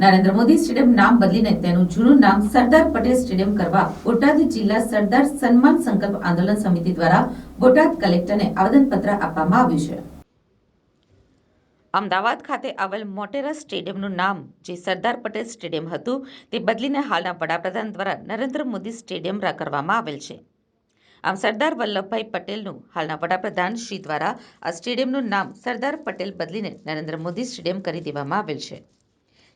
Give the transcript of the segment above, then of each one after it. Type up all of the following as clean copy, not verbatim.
Narendra Modi stadium નામ બદલીને તેનું જૂનું નામ સરદાર પટેલ સ્ટેડિયમ કરવા બોટાદ જિલ્લા સરદાર સન્માન સંકલ્પ આંદોલન સમિતિ દ્વારા બોટાદ કલેક્ટરને આવેદનપત્ર આપવામાં આવ્યું છે। અમદાવાદ ખાતે આવેલ મોટેરા સ્ટેડિયમનું નામ જે સરદાર પટેલ સ્ટેડિયમ હતું તે બદલીને હાલના વડાપ્રધાન દ્વારા નરેન્દ્ર મોદી સ્ટેડિયમ કરવામાં આવેલ છે। આમ સરદાર વલ્લભભાઈ પટેલનું હાલના વડાપ્રધાન શ્રી દ્વારા આ સ્ટેડિયમનું નામ સરદાર પટેલ બદલીને નરેન્દ્ર મોદી સ્ટેડિયમ કરી દેવામાં આવેલ છે,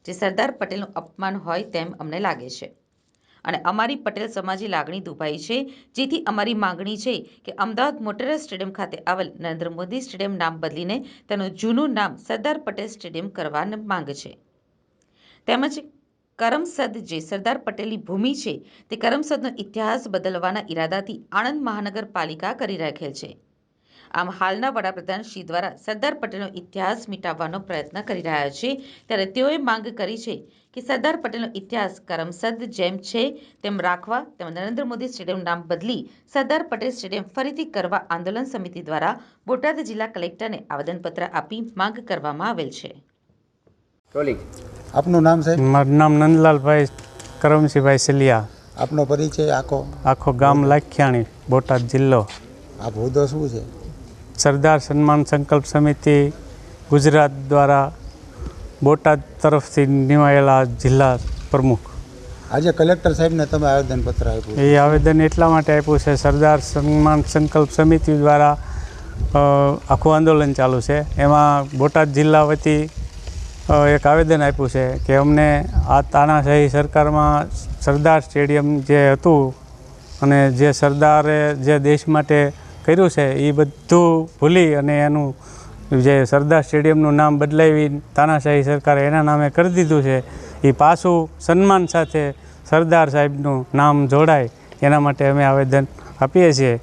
જે સરદાર પટેલનું અપમાન હોય તેમ અમને લાગે છે અને અમારી પટેલ સમાજની લાગણી દુભાઈ છે, જેથી અમારી માંગણી છે કે અમદાવાદ મોટેરા સ્ટેડિયમ ખાતે આવેલ નરેન્દ્ર મોદી સ્ટેડિયમ નામ બદલીને તેનું જૂનું નામ સરદાર પટેલ સ્ટેડિયમ કરવાની માંગ છે। તેમજ કરમસદ જે સરદાર પટેલની ભૂમિ છે તે કરમસદનો ઇતિહાસ બદલવાના ઈરાદાથી આણંદ મહાનગરપાલિકા કરી રાખેલ છે। આમ હાલના વડાપ્રધાન શ્રી દ્વારા સરદાર પટેલનો ઇતિહાસ મિટાવવાનો પ્રયત્ન કરી રહ્યા છે, ત્યારે તેઓએ માંગ કરી છે કે સરદાર પટેલનો ઇતિહાસ કરમસદ જેમ છે તેમ રાખવા તેમજ નરેન્દ્ર મોદી સ્ટેડિયમ નામ બદલી સરદાર પટેલ સ્ટેડિયમ ફરીથી કરવા આંદોલન સમિતિ દ્વારા બોટાદ જિલ્લા કલેક્ટરને આવેદનપત્ર આપી માંગ કરવામાં આવેલ છે। આપનું નામ સાહેબ? મારું નામ નંદલાલભાઈ કરમસિંહભાઈ સલિયા। આપનો પરિચય આખો ગામ લાખિયાણી, બોટાદ જિલ્લો। આપ હોદ્દો શું છે? સરદાર સન્માન સંકલ્પ સમિતિ ગુજરાત દ્વારા બોટાદ તરફથી નિમાયેલા જિલ્લા પ્રમુખ। આજે કલેક્ટર સાહેબને તમે આવેદનપત્ર આપ્યું? એ આવેદન એટલા માટે આપ્યું છે, સરદાર સન્માન સંકલ્પ સમિતિ દ્વારા આખું આંદોલન ચાલુ છે, એમાં બોટાદ જિલ્લા વતી એક આવેદન આપ્યું છે કે અમને આ તાનાશાહી સરકારમાં સરદાર સ્ટેડિયમ જે હતું અને જે સરદારે જે દેશ માટે કર્યું છે એ બધું ભૂલી અને એનું જે સરદાર સ્ટેડિયમનું નામ બદલાવી તાનાશાહી સરકારે એના નામે કરી દીધું છે, એ પાછું સન્માન સાથે સરદાર સાહેબનું નામ જોડાય એના માટે અમે આવેદન આપીએ છીએ।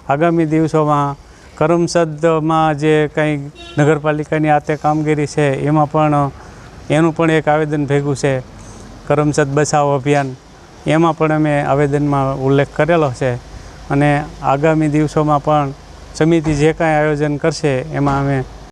આગામી દિવસોમાં કરમસદમાં જે કંઈ નગરપાલિકાની આતે કામગીરી છે એમાં પણ એનું પણ એક આવેદન ભેગું છે, કરમસદ બચાવ અભિયાન, એમાં પણ અમે આવેદનમાં ઉલ્લેખ કરેલો છે અને આગામી દિવસોમાં પણ સમિતિ જે કાંઈ આયોજન કરશે એમાં અમે